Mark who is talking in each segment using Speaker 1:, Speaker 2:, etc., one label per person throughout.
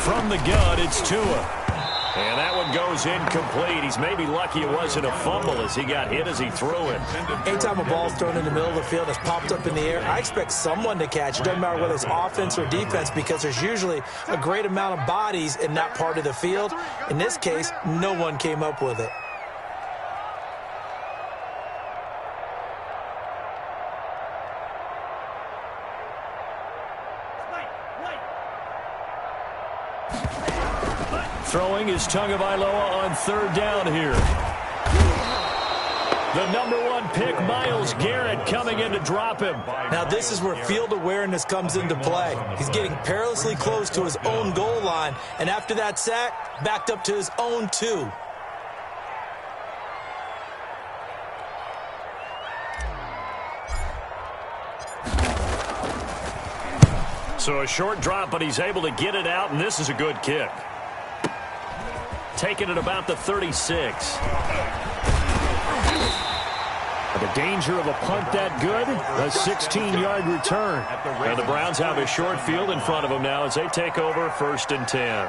Speaker 1: From the gun, it's Tua. And that one goes incomplete. He's maybe lucky it wasn't a fumble as he got hit as he threw it.
Speaker 2: Anytime a ball's thrown in the middle of the field, it's popped up in the air, I expect someone to catch it. Doesn't matter whether it's offense or defense, because there's usually a great amount of bodies in that part of the field. In this case, no one came up with it.
Speaker 1: Throwing is Tagovailoa on third down here. The #1 pick, Myles Garrett, coming in to drop him.
Speaker 2: Now this is where field awareness comes into play. He's getting perilously close to his own goal line, and after that sack, backed up to his own 2.
Speaker 1: So a short drop, but he's able to get it out, and this is a good kick. Taking it about the 36. The danger of a punt that good, a 16-yard return. And the Browns have a short field in front of them now as they take over 1st and 10.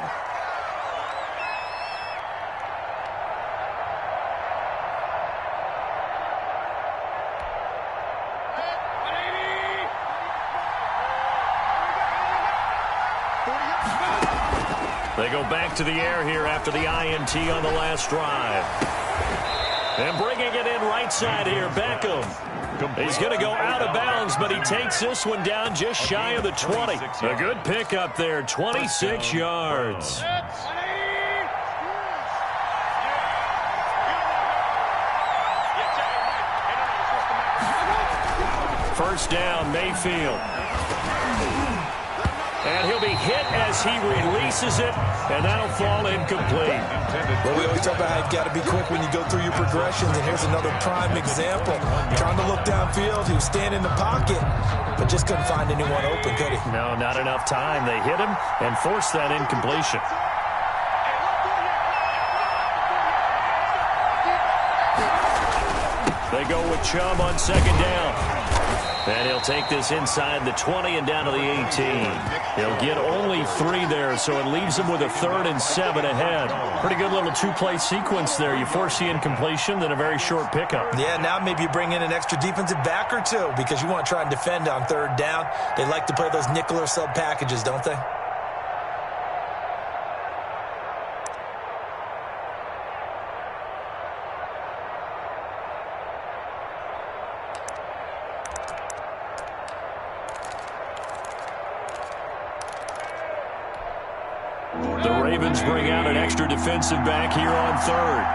Speaker 1: They go back to the air here after the INT on the last drive. And bringing it in right side here, Beckham. He's going to go out of bounds, but he takes this one down just shy of the 20. A good pickup there, 26 yards. First down, Mayfield. And he'll be hit as he releases it, and that'll fall incomplete.
Speaker 2: Well, we always talk about how you've got to be quick when you go through your progressions, and here's another prime example. Trying to look downfield, he was standing in the pocket, but just couldn't find anyone open, could he?
Speaker 1: No, not enough time. They hit him and forced that incompletion. They go with Chubb on second down. And he'll take this inside the 20 and down to the 18. He'll get only 3 there, so it leaves him with a 3rd and 7 ahead. Pretty good little 2-play sequence there. You force the incompletion, then a very short pickup.
Speaker 2: Yeah, now maybe you bring in an extra defensive back or 2 because you want to try and defend on 3rd down. They like to play those nickel or sub packages, don't they?
Speaker 1: Bring out an extra defensive back here on 3rd.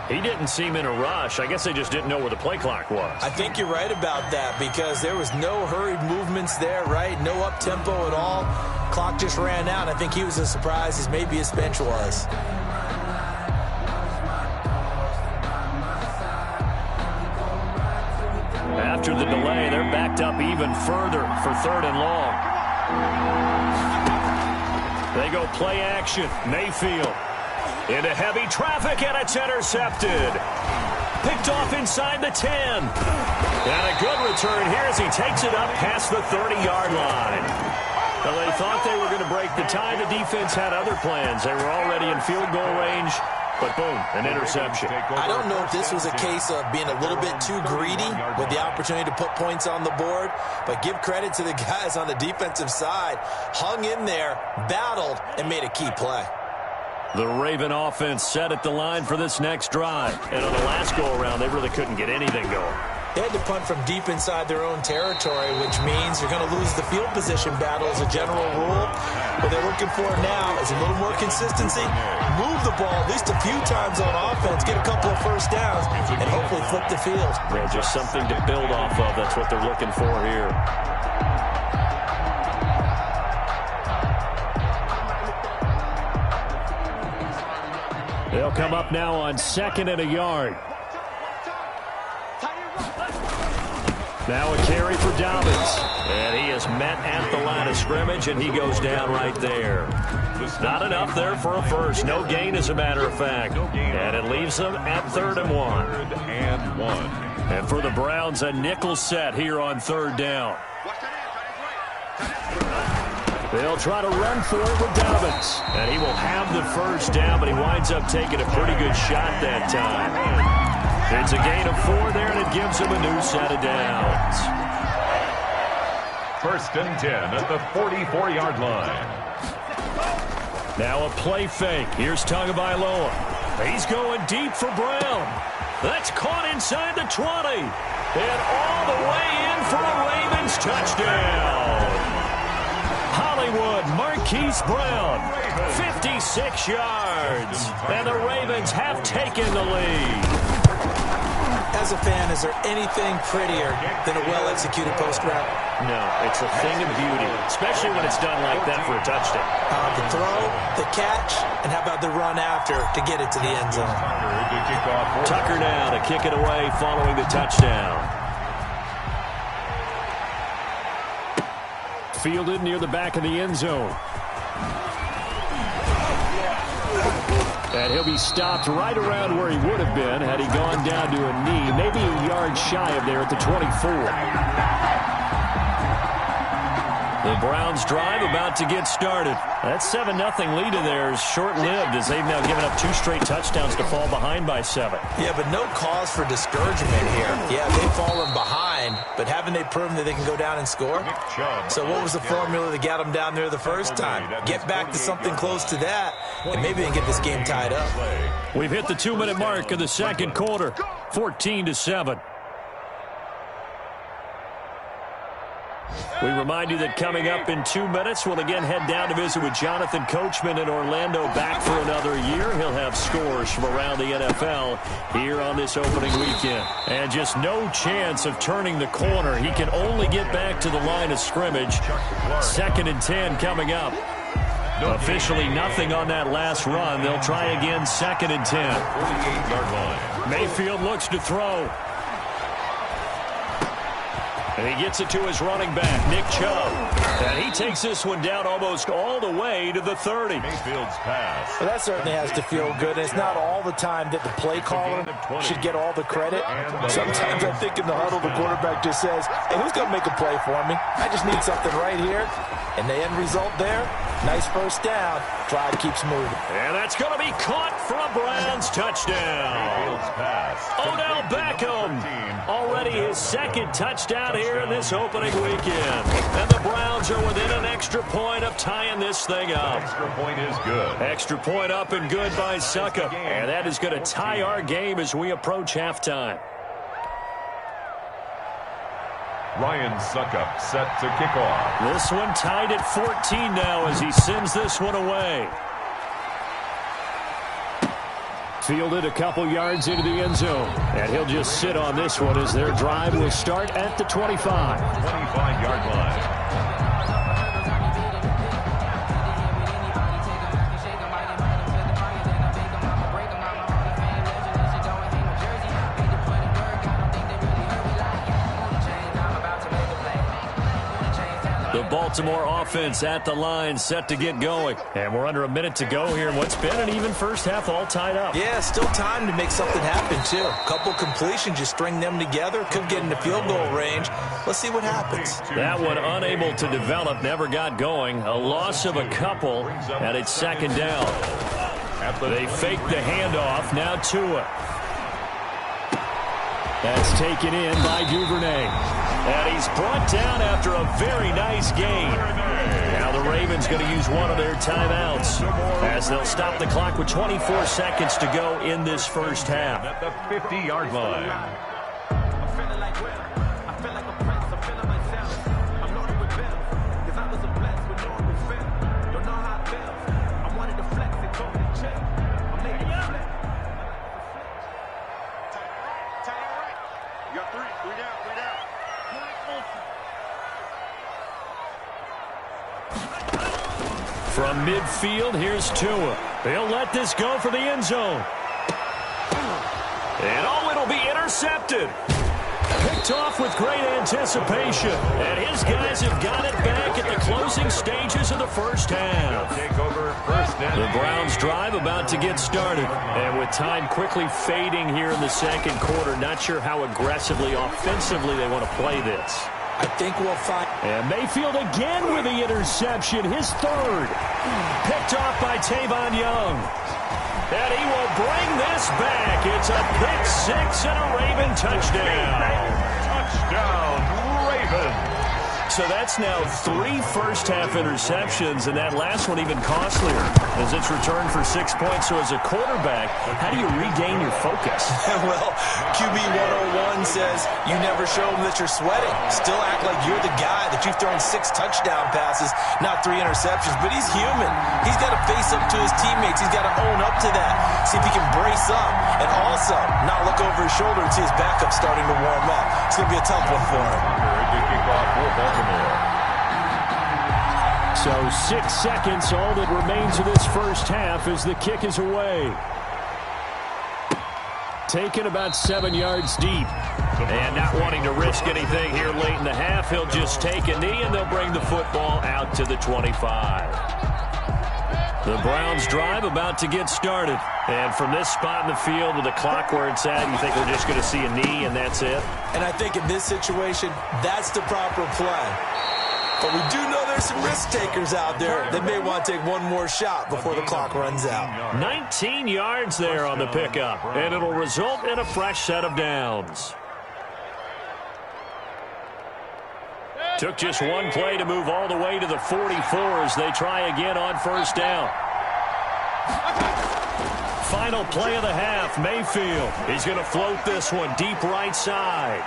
Speaker 1: He didn't seem in a rush. I guess they just didn't know where the play clock was.
Speaker 2: I think you're right about that because there was no hurried movements there, right? No up-tempo at all. Clock just ran out. I think he was as surprised as maybe his bench was.
Speaker 1: After the delay, they're backed up even further for 3rd and long. They go play action. Mayfield into heavy traffic, and it's intercepted. Picked off inside the 10. And a good return here as he takes it up past the 30-yard line. Well, they thought they were going to break the tie. The defense had other plans. They were already in field goal range, but boom, an interception.
Speaker 2: I don't know if this was a case of being a little bit too greedy with the opportunity to put points on the board, but give credit to the guys on the defensive side. Hung in there, battled, and made a key play.
Speaker 1: The Raven offense set at the line for this next drive. And on the last go-around, they really couldn't get anything going.
Speaker 2: They had to punt from deep inside their own territory, which means you're going to lose the field position battle as a general rule. What they're looking for now is a little more consistency, move the ball at least a few times on offense, get a couple of first downs, and hopefully flip the field.
Speaker 1: Yeah, just something to build off of. That's what they're looking for here. They'll come up now on 2nd and a yard. Now a carry for Dobbins. And he is met at the line of scrimmage, and he goes down right there. Not enough there for a first. No gain, as a matter of fact. And it leaves them at 3rd and 1. And for the Browns, a nickel set here on 3rd down. They'll try to run for it with Dobbins. And he will have the first down, but he winds up taking a pretty good shot that time. It's a gain of 4 there, and it gives him a new set of downs.
Speaker 3: 1st and 10 at the 44-yard line.
Speaker 1: Now a play fake. Here's Tagovailoa. He's going deep for Brown. That's caught inside the 20. And all the way in for a Ravens touchdown. Hollywood Marquise Brown, 56 yards. And the Ravens have taken the lead.
Speaker 2: As a fan, is there anything prettier than a well-executed post route?
Speaker 1: No, it's a thing of beauty, especially when it's done like that for a touchdown.
Speaker 2: The throw, the catch, and how about the run after to get it to the end zone?
Speaker 1: Tucker now to kick it away following the touchdown. Fielded near the back of the end zone. And he'll be stopped right around where he would have been had he gone down to a knee, maybe a yard shy of there at the 24. The Browns drive about to get started. That 7-0 lead in there is short-lived as they've now given up 2 straight touchdowns to fall behind by 7.
Speaker 2: Yeah, but no cause for discouragement here. Yeah, they've fallen behind, but haven't they proven that they can go down and score? So what was the formula that got them down there the first time? Get back to something close to that, and maybe they can get this game tied up.
Speaker 1: We've hit the 2-minute mark of the 2nd quarter, 14-7. We remind you that coming up in 2 minutes, we'll again head down to visit with Jonathan Coachman in Orlando, back for another year. He'll have scores from around the NFL here on this opening weekend. And just no chance of turning the corner. He can only get back to the line of scrimmage. 2nd and 10 coming up. Officially nothing on that last run. They'll try again 2nd and 10.
Speaker 3: 48-yard line.
Speaker 1: Mayfield looks to throw. And he gets it to his running back, Nick Chubb. And he takes this one down almost all the way to the 30.
Speaker 3: Mayfield's pass.
Speaker 2: Well, that certainly has to feel good. And it's not all the time that the play caller should get all the credit. Sometimes I think in the huddle, the quarterback just says, hey, who's going to make a play for me? I just need something right here. And the end result there, nice first down. Drive keeps moving.
Speaker 1: And that's going to be caught for a Browns touchdown.
Speaker 3: Mayfield's pass.
Speaker 1: Odell Beckham, already his 2nd touchdown here in this opening weekend. And the Browns are within an extra point of tying this thing up.
Speaker 3: Extra point is good.
Speaker 1: Extra point up and good by Suckup. And that is going to tie our game as we approach halftime.
Speaker 3: Ryan Suckup set to kick off.
Speaker 1: This one tied at 14 now as he sends this one away. Fielded a couple yards into the end zone. And he'll just sit on this one as their drive will start at the 25.
Speaker 3: 25-yard line.
Speaker 1: The Baltimore offense at the line, set to get going. And we're under a minute to go here in what's been an even first half, all tied up.
Speaker 2: Yeah, still time to make something happen, too. A couple completions, you string them together, could get into field goal range. Let's see what happens.
Speaker 1: That one unable to develop, never got going. A loss of a couple, and it's 2nd down. They fake the handoff, now Tua. That's taken in by Duvernay. And he's brought down after a very nice gain. Now the Ravens going to use one of their timeouts as they'll stop the clock with 24 seconds to go in this first half.
Speaker 3: At the 50-yard line.
Speaker 1: From midfield, here's Tua. They'll let this go for the end zone. And it'll be intercepted. Picked off with great anticipation. And his guys have got it back at the closing stages of the first half. The Browns drive about to get started. And with time quickly fading here in the second quarter, not sure how aggressively, offensively they want to play this.
Speaker 2: I think we'll find.
Speaker 1: And Mayfield again with the interception, his third. Picked off by Tavon Young. And he will bring this back. It's a pick six and a Raven touchdown.
Speaker 3: Touchdown, Ravens.
Speaker 1: So that's now 3 first-half interceptions, and that last one even costlier as it's returned for 6 points. So as a quarterback, how do you regain your focus?
Speaker 2: Well, QB 101 says you never show them that you're sweating. Still act like you're the guy, that you've thrown 6 touchdown passes, not 3 interceptions. But he's human. He's got to face up to his teammates. He's got to own up to that. See if he can brace up and also not look over his shoulder and see his backup starting to warm up. It's going to be a tough one for him.
Speaker 1: So 6 seconds, all that remains of this first half as the kick is away. Taken about 7 yards deep. And not wanting to risk anything here late in the half, he'll just take a knee and they'll bring the football out to the 25. The Browns drive about to get started. And from this spot in the field with the clock where it's at, you think we're just going to see a knee and that's it?
Speaker 2: And I think in this situation, that's the proper play. But we do know there's some risk takers out there that may want to take one more shot before the clock runs out.
Speaker 1: 19 yards there on the pickup, and it'll result in a fresh set of downs. Took just one play to move all the way to the 44 as they try again on first down. Final play of the half, Mayfield. He's going to float this one deep right side.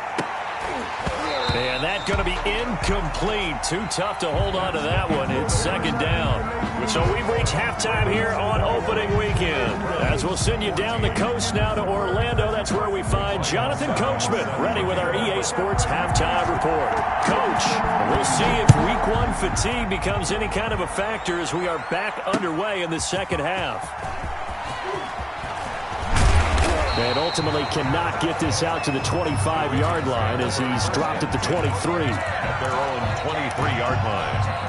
Speaker 1: And that's going to be incomplete. Too tough to hold on to that one. It's second down. So we've reached halftime here on opening weekend. As we'll send you down the coast now to Orlando, that's where we find Jonathan Coachman ready with our EA Sports halftime report. Coach, we'll see if week 1 fatigue becomes any kind of a factor as we are back underway in the second half. And ultimately cannot get this out to the 25-yard line as he's dropped at the 23.
Speaker 3: At their own 23-yard line.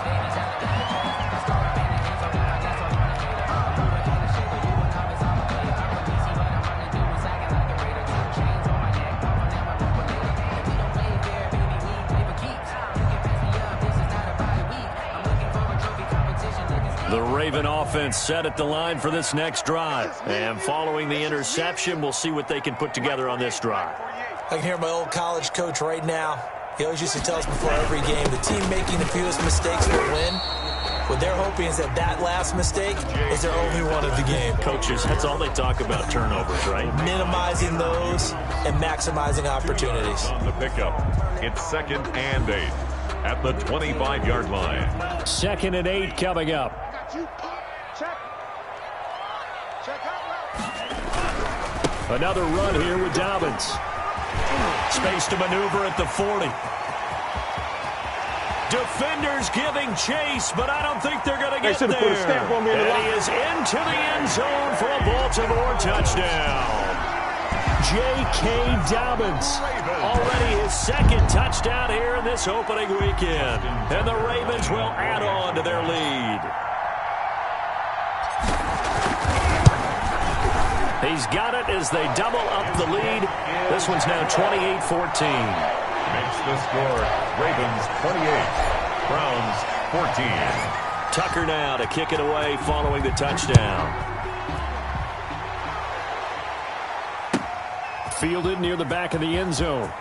Speaker 1: The Raven offense set at the line for this next drive. And following the interception, we'll see what they can put together on this drive.
Speaker 2: I can hear my old college coach right now. He always used to tell us before every game, the team making the fewest mistakes will win. What they're hoping is that that last mistake is their only one of the game.
Speaker 1: Coaches, that's all they talk about, turnovers, right?
Speaker 2: Minimizing those and maximizing opportunities.
Speaker 3: On the pickup, it's 2nd and 8 at the 25-yard line.
Speaker 1: 2nd and 8 coming up. Another run here with Dobbins. Space to maneuver at the 40. Defenders giving chase, but I don't think they're going to get there.
Speaker 4: Put a stamp on me in the
Speaker 1: and he is into the end zone for a Baltimore touchdown. J.K. Dobbins, already his 2nd touchdown here in this opening weekend. And the Ravens will add on to their lead. He's got it as they double up the lead. This one's now 28-14.
Speaker 3: Makes the score Ravens 28, Browns 14.
Speaker 1: Tucker now to kick it away following the touchdown. Fielded near the back of the end zone.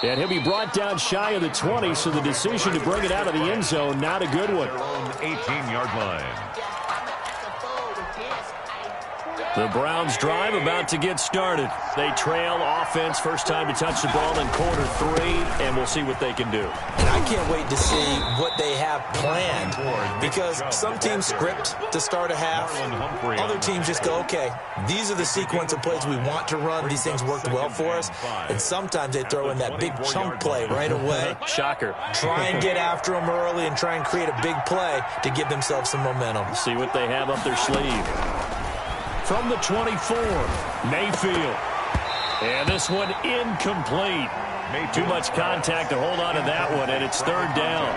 Speaker 1: And he'll be brought down shy of the 20, so the decision to bring it out of the end zone, not a good one.
Speaker 3: Their own 18-yard line.
Speaker 1: The Browns drive about to get started. They trail offense, first time to touch the ball in quarter 3, and we'll see what they can do.
Speaker 2: And I can't wait to see what they have planned, because some teams script to start a half. Other teams just go, okay, these are the sequence of plays we want to run. These things worked well for us. And sometimes they throw in that big chunk play right away.
Speaker 1: Shocker.
Speaker 2: Try and get after them early and try and create a big play to give themselves some momentum.
Speaker 1: See what they have up their sleeve. From the 24, Mayfield. And this one incomplete. Too much contact to hold on to that one, and it's third down.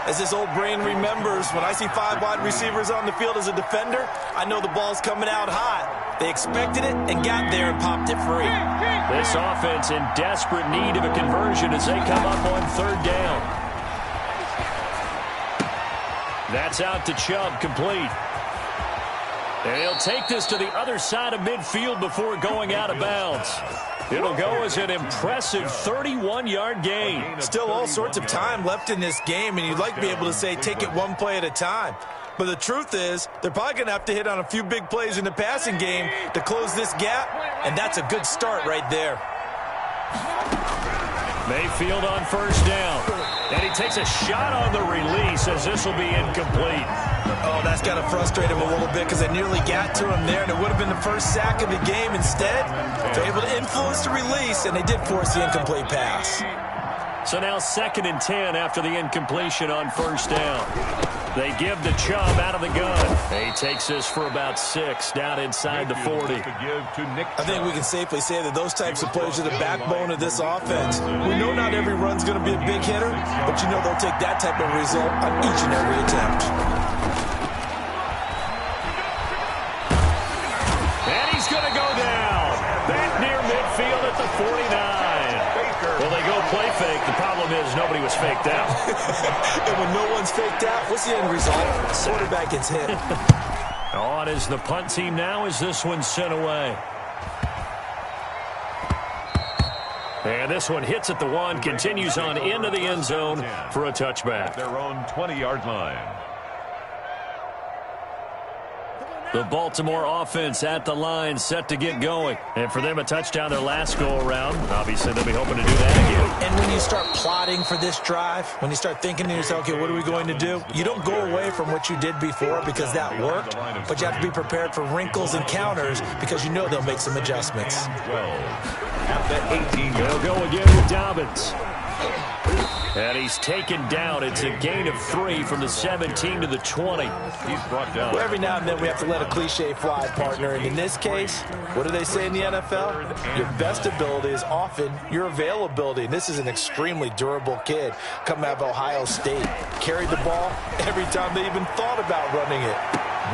Speaker 2: As this old brain remembers, when I see 5 wide receivers on the field as a defender, I know the ball's coming out hot. They expected it and got there and popped it free.
Speaker 1: This offense in desperate need of a conversion as they come up on third down. That's out to Chubb, complete. And he'll take this to the other side of midfield before going out of bounds. It'll go as an impressive 31-yard gain.
Speaker 2: Still all sorts of time left in this game, and you'd like to be able to say take it one play at a time. But the truth is, they're probably going to have to hit on a few big plays in the passing game to close this gap, and that's a good start right there.
Speaker 1: Mayfield on first down. And he takes a shot on the release as this will be incomplete.
Speaker 2: Oh, that's got to frustrate him a little bit because they nearly got to him there, and it would have been the first sack of the game. Instead, they're able to influence the release, and they did force the incomplete pass.
Speaker 1: So now 2nd and 10 after the incompletion on first down. They give the Chubb out of the gun. He takes this for about 6 down inside the 40.
Speaker 2: I think we can safely say that those types of plays are the backbone of this offense. We know not every run's going to be a big hitter, but you know they'll take that type of result on each and every attempt.
Speaker 1: And he's going to go down. Back near midfield at the 49. Well, they go play fake. The problem is nobody was faked out.
Speaker 2: And when no one's faked out, what's the end result? Quarterback gets hit.
Speaker 1: On is the punt team now as this one's sent away. And this one hits at the 1, continues on into the end zone for a touchback.
Speaker 3: Their own 20-yard line.
Speaker 1: The Baltimore offense at the line, set to get going. And for them, a touchdown their last go-around. Obviously, they'll be hoping to do that again.
Speaker 2: And when you start plotting for this drive, when you start thinking to yourself, okay, what are we going to do? You don't go away from what you did before because that worked, but you have to be prepared for wrinkles and counters because you know they'll make some adjustments.
Speaker 3: 12 at the 18.
Speaker 1: They'll go again with Dobbins. And he's taken down. It's a gain of 3 from the 17 to the 20.
Speaker 3: He's brought down.
Speaker 2: Well, every now and then we have to let a cliche fly, partner. And in this case, what do they say in the NFL? Your best ability is often your availability. And this is an extremely durable kid coming out of Ohio State. Carried the ball every time they even thought about running it.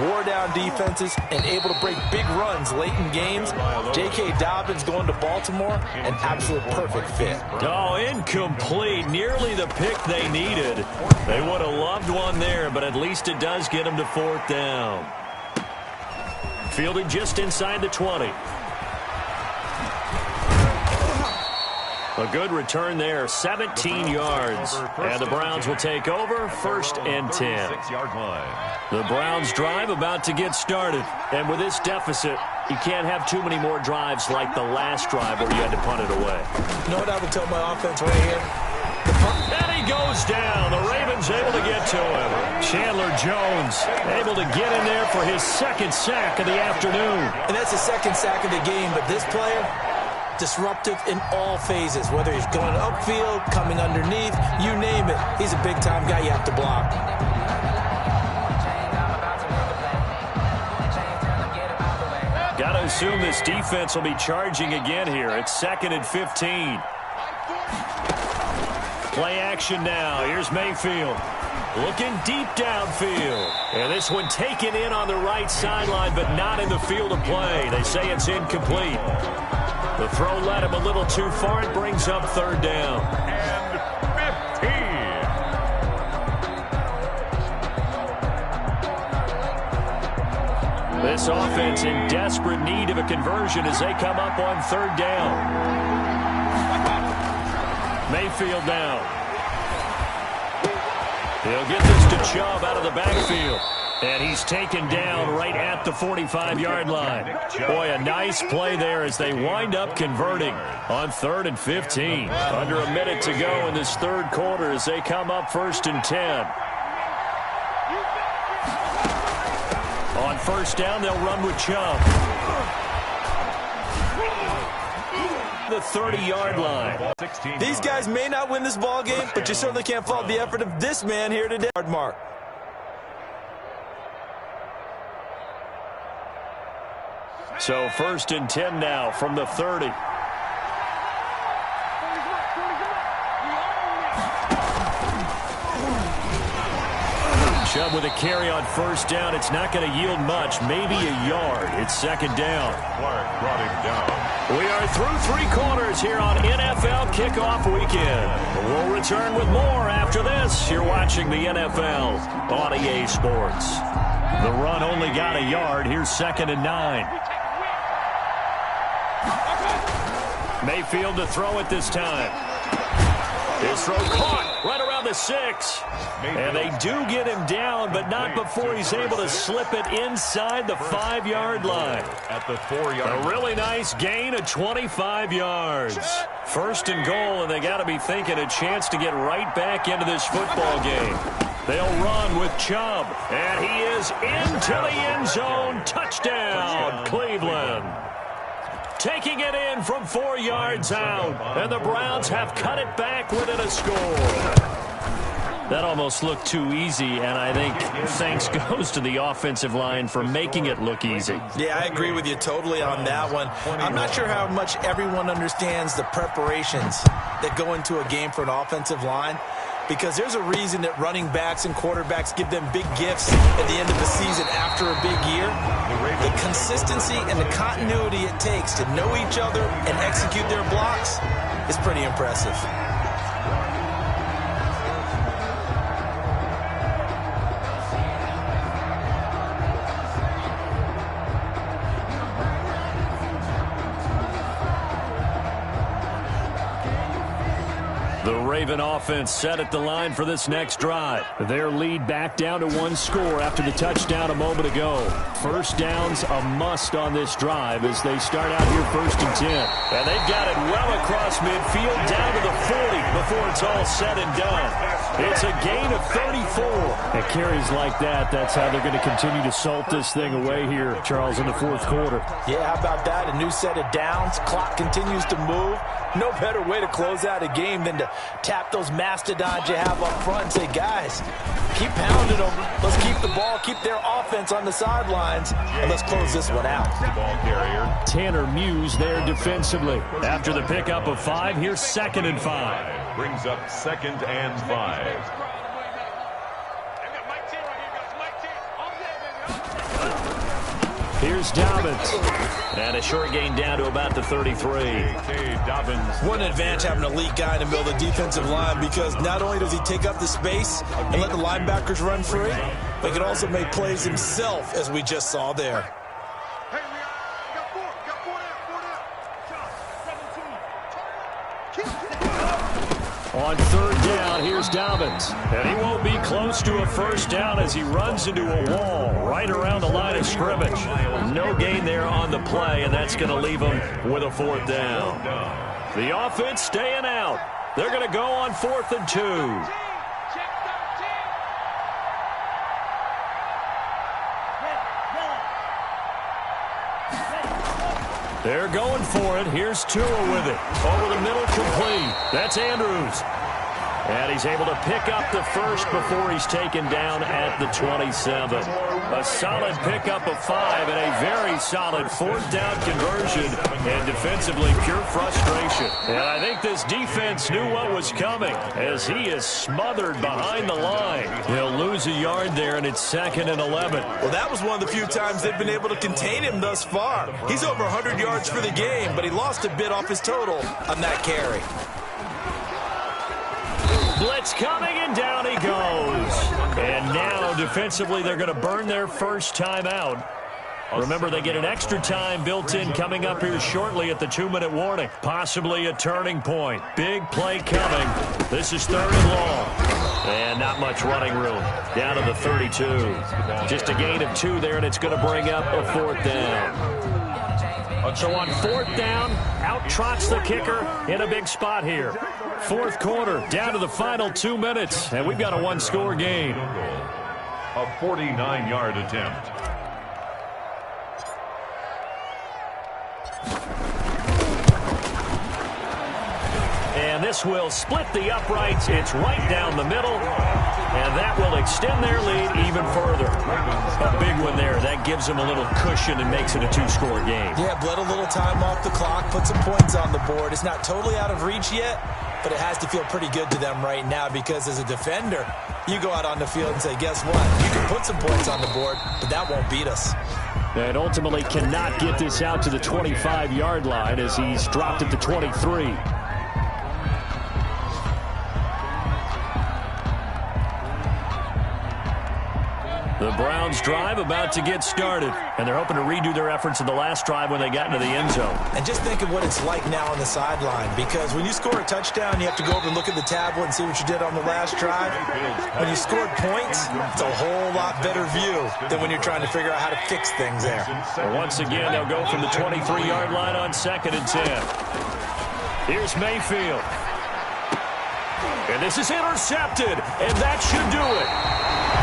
Speaker 2: Wore down defenses and able to break big runs late in games. J.K. Dobbins going to Baltimore, an absolute perfect fit.
Speaker 1: Oh, incomplete. Nearly the pick they needed. They would have loved one there, but at least it does get them to 4th down. Fielded just inside the 20. A good return there, 17 yards. And the Browns will take over, 1st and 10.
Speaker 3: 6-yard line.
Speaker 1: The Browns drive about to get started. And with this deficit, you can't have too many more drives like the last drive where you had to punt it away.
Speaker 2: You know what I would tell my offense right here?
Speaker 1: And he goes down. The Ravens able to get to him. Chandler Jones able to get in there for his 2nd sack of the afternoon.
Speaker 2: And that's the 2nd sack of the game, but this player, disruptive in all phases, whether he's going upfield, coming underneath, you name it. He's a big-time guy you have to block.
Speaker 1: Got to assume this defense will be charging again here. It's 2nd and 15. Play action now. Here's Mayfield. Looking deep downfield. And this one taken in on the right sideline, but not in the field of play. They say it's incomplete. The throw led him a little too far. It brings up 3rd down. And 15. This offense in desperate need of a conversion as they come up on 3rd down. Mayfield now. He'll get this to Chubb out of the backfield. And he's taken down right at the 45-yard line. Boy, a nice play there as they wind up converting on 3rd and 15. Under a minute to go in this third quarter as they come up 1st and 10. On 1st down, they'll run with Chubb. The 30-yard line.
Speaker 2: These guys may not win this ball game, but you certainly can't fault the effort of this man here today. Mark.
Speaker 1: So 1st and 10 now from the 30. Chubb with a carry on 1st down. It's not going to yield much, maybe a yard. It's 2nd down.
Speaker 3: Clark brought him down.
Speaker 1: We are through 3 quarters here on NFL Kickoff Weekend. We'll return with more after this. You're watching the NFL on EA Sports. The run only got a yard. Here's 2nd and 9. Mayfield to throw it this time. His throw caught right around the 6. And they do get him down, but not before he's able to slip it inside the 5-yard line.
Speaker 3: At the 4-yard.
Speaker 1: A really nice gain of 25 yards. 1st and goal, and they got to be thinking a chance to get right back into this football game. They'll run with Chubb, and he is into the end zone. Touchdown, Cleveland. Taking it in from 4 yards out, and the Browns have cut it back within a score. That almost looked too easy, and I think thanks goes to the offensive line for making it look easy.
Speaker 2: Yeah, I agree with you totally on that one. I'm not sure how much everyone understands the preparations that go into a game for an offensive line, because there's a reason that running backs and quarterbacks give them big gifts at the end of the season after a big year. The consistency and the continuity it takes to know each other and execute their blocks is pretty impressive.
Speaker 1: The Raven offense set at the line for this next drive. Their lead back down to 1 score after the touchdown a moment ago. 1st down's a must on this drive as they start out here 1st and 10. And they've got it well across midfield down to the 40 before it's all said and done. It's a gain of 34. At carries like that, that's how they're going to continue to salt this thing away here, Charles, in the 4th quarter.
Speaker 2: Yeah, how about that? A new set of downs. Clock continues to move. No better way to close out a game than to tap those mastodons you have up front and say, guys, keep pounding them. Let's keep the ball, keep their offense on the sidelines, and let's close this one out.
Speaker 3: Ball carrier.
Speaker 1: Tanner Muse there defensively. After the pickup of 5, here's 2nd and 5.
Speaker 3: Brings up 2nd and 5.
Speaker 1: Here's Dobbins. And a short gain down to about the 33.
Speaker 3: Dobbins.
Speaker 2: What an advantage having an elite guy in the middle of the defensive line, because not only does he take up the space and let the linebackers run free, but he can also make plays himself, as we just saw there.
Speaker 1: On 3rd down, here's Dobbins. And he won't be close to a 1st down as he runs into a wall right around the line of scrimmage. No gain there on the play, and that's going to leave him with a 4th down. The offense staying out. They're going to go on 4th and 2. They're going for it. Here's Tua with it. Over the middle, complete. That's Andrews. And he's able to pick up the 1st before he's taken down at the 27. A solid pickup of 5 and a very solid 4th down conversion. And defensively, pure frustration. And I think this defense knew what was coming as he is smothered behind the line. He'll lose a yard there, and it's 2nd and 11.
Speaker 2: Well, that was one of the few times they've been able to contain him thus far. He's over 100 yards for the game, but he lost a bit off his total on that carry.
Speaker 1: Blitz coming, and down he goes. And now, defensively, they're going to burn their 1st time out Remember, they get an extra time built in coming up here shortly at the 2-minute warning. Possibly a turning point. Big play coming. This is 3rd and long. And not much running room. Down to the 32. Just a gain of 2 there, and it's going to bring up a 4th down. So on 4th down, out trots the kicker in a big spot here. 4th quarter, down to the final 2 minutes, and we've got a 1-score game.
Speaker 3: A 49-yard attempt.
Speaker 1: And this will split the uprights. It's right down the middle. And that will extend their lead even further. A big one there. That gives them a little cushion and makes it a 2-score game.
Speaker 2: Yeah, bled a little time off the clock, put some points on the board. It's not totally out of reach yet, but it has to feel pretty good to them right now because as a defender, you go out on the field and say, guess what? You can put some points on the board, but that won't beat us.
Speaker 1: And ultimately cannot get this out to the 25-yard line as he's dropped at the 23. The Browns drive about to get started, and they're hoping to redo their efforts in the last drive when they got into the end zone.
Speaker 2: And just think of what it's like now on the sideline, because when you score a touchdown, you have to go over and look at the tablet and see what you did on the last drive. When you scored points, it's a whole lot better view than when you're trying to figure out how to fix things there.
Speaker 1: Well, once again, they'll go from the 23-yard line on 2nd and 10. Here's Mayfield. And this is intercepted, and that should do it.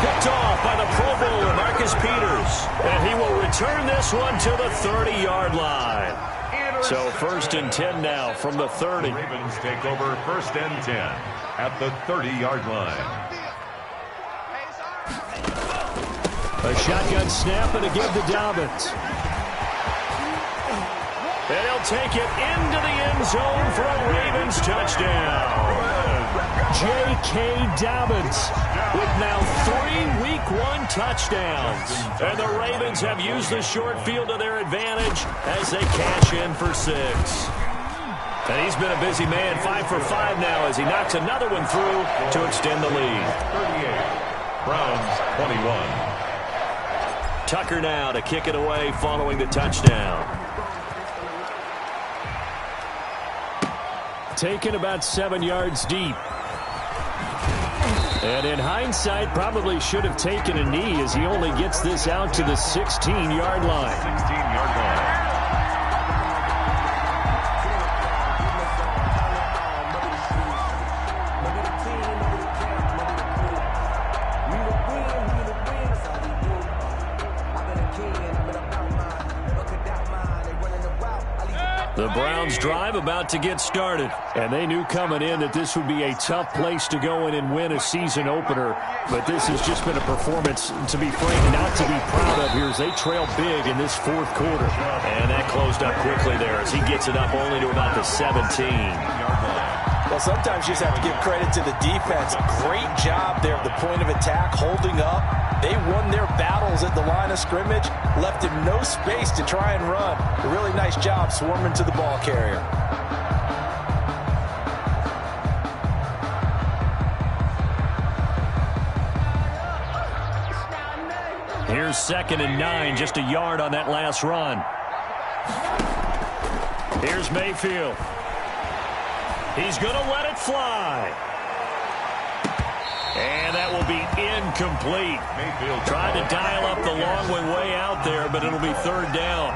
Speaker 1: Picked off by the Pro Bowler, Marcus Peters. And he will return this one to the 30-yard line. So 1st and 10 now from the 30.
Speaker 3: Ravens take over 1st and 10 at the 30-yard line.
Speaker 1: A shotgun snap and a give to Dobbins. And he'll take it into the end zone for a Ravens touchdown. J.K. Dobbins with now 3 Week 1 touchdowns. And the Ravens have used the short field to their advantage as they cash in for 6. And he's been a busy man, 5 for 5 now as he knocks another one through to extend the lead.
Speaker 3: 38, Browns 21.
Speaker 1: Tucker now to kick it away following the touchdown. Taken about 7 yards deep. And in hindsight, probably should have taken a knee as he only gets this out to the 16-yard line.
Speaker 3: 16-yard line.
Speaker 1: The Browns drive about to get started, and they knew coming in that this would be a tough place to go in and win a season opener, but this has just been a performance, to be frank, not to be proud of here as they trail big in this 4th quarter. And that closed up quickly there as he gets it up only to about the 17.
Speaker 2: Well, sometimes you just have to give credit to the defense. Great job there at the point of attack, holding up. They won their battles at the line of scrimmage, left him no space to try and run. A really nice job swarming to the ball carrier.
Speaker 1: Here's 2nd and 9, just a yard on that last run. Here's Mayfield. He's going to let it fly. And that will be incomplete. Mayfield tried to dial up the long way out there, but it'll be 3rd down.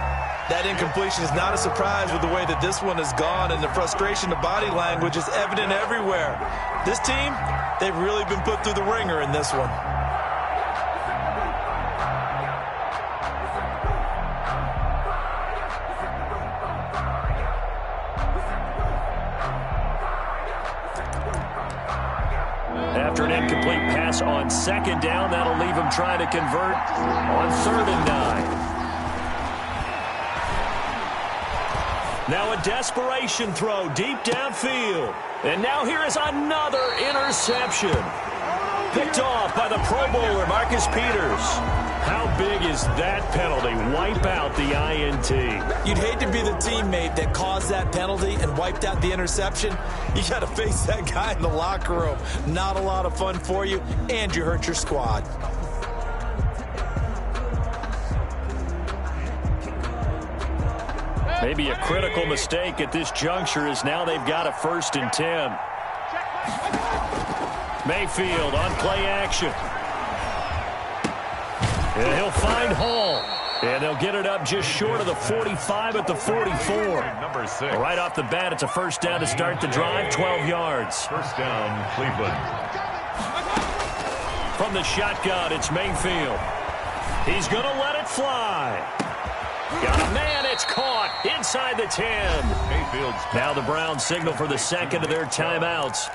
Speaker 2: That incompletion is not a surprise with the way that this one has gone, and the frustration of body language is evident everywhere. This team, they've really been put through the ringer in this one.
Speaker 1: After an incomplete pass on 2nd down, that'll leave him trying to convert on 3rd and 9. Now a desperation throw deep downfield. And now here is another interception. Picked off by the Pro Bowler, Marcus Peters. How big is that penalty? Wipe out the INT.
Speaker 2: You'd hate to be the teammate that caused that penalty and wiped out the interception. You got to face that guy in the locker room. Not a lot of fun for you, and you hurt your squad.
Speaker 1: Maybe a critical mistake at this juncture is now they've got a 1st and 10. Mayfield on play action. And he'll find Hall. And they'll get it up just short of the 45 at the 44.
Speaker 3: Number 6.
Speaker 1: Right off the bat, it's a 1st down to start the drive, 12 yards.
Speaker 3: 1st down, Cleveland.
Speaker 1: From the shotgun, it's Mayfield. He's going to let it fly. Got a man, it's caught inside the 10.
Speaker 3: Mayfield's
Speaker 1: Now the Browns signal for the second of their timeouts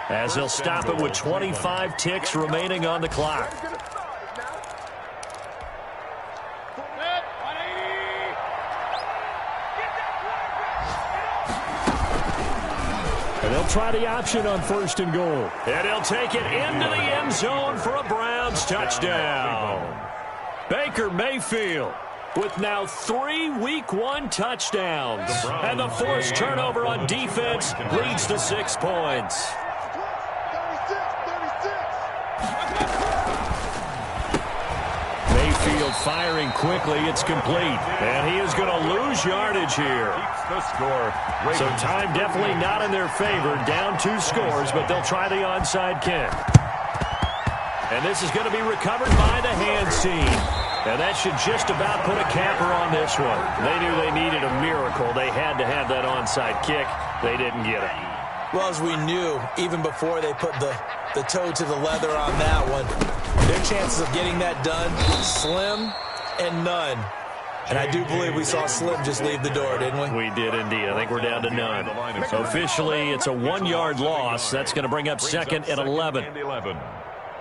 Speaker 1: as they'll stop it with 25 ticks remaining on the clock. And they'll try the option on 1st and goal. And he'll take it into the end zone for a Browns touchdown. Baker Mayfield with now 3 Week 1 touchdowns. And the forced turnover on defense leads to 6 points. Mayfield firing quickly. It's complete. And he is going to lose yardage here.
Speaker 3: the score.
Speaker 1: So time definitely not in their favor. Down 2 scores, but they'll try the onside kick. And this is going to be recovered by the hands team. And that should just about put a capper on this one. They knew they needed a miracle. They had to have that onside kick. They didn't get it.
Speaker 2: Well, as we knew, even before they put the toe to the leather on that one, their chances of getting that done, slim and none. And I do believe we saw Slim just leave the door, didn't we?
Speaker 1: We did indeed. I think we're down to none. So officially, it's a 1-yard loss. That's going to bring up second and 11.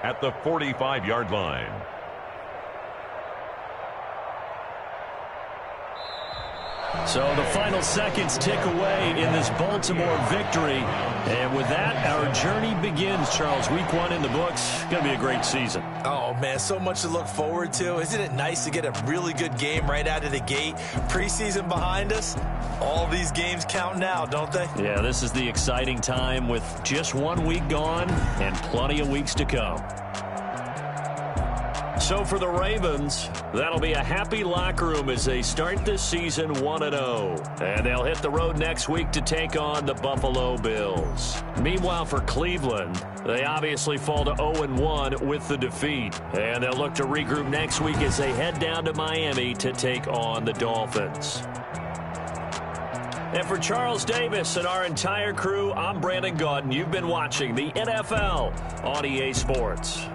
Speaker 3: At the 45-yard line.
Speaker 1: So the final seconds tick away in this Baltimore victory. And with that, our journey begins, Charles. Week 1 in the books. Going to be a great season.
Speaker 2: Oh, man, so much to look forward to. Isn't it nice to get a really good game right out of the gate? Preseason behind us. All these games count now, don't they?
Speaker 1: Yeah, this is the exciting time with just 1 week gone and plenty of weeks to come. So for the Ravens, that'll be a happy locker room as they start this season 1-0. And they'll hit the road next week to take on the Buffalo Bills. Meanwhile, for Cleveland, they obviously fall to 0-1 with the defeat. And they'll look to regroup next week as they head down to Miami to take on the Dolphins. And for Charles Davis and our entire crew, I'm Brandon Gaudin. You've been watching the NFL on EA Sports.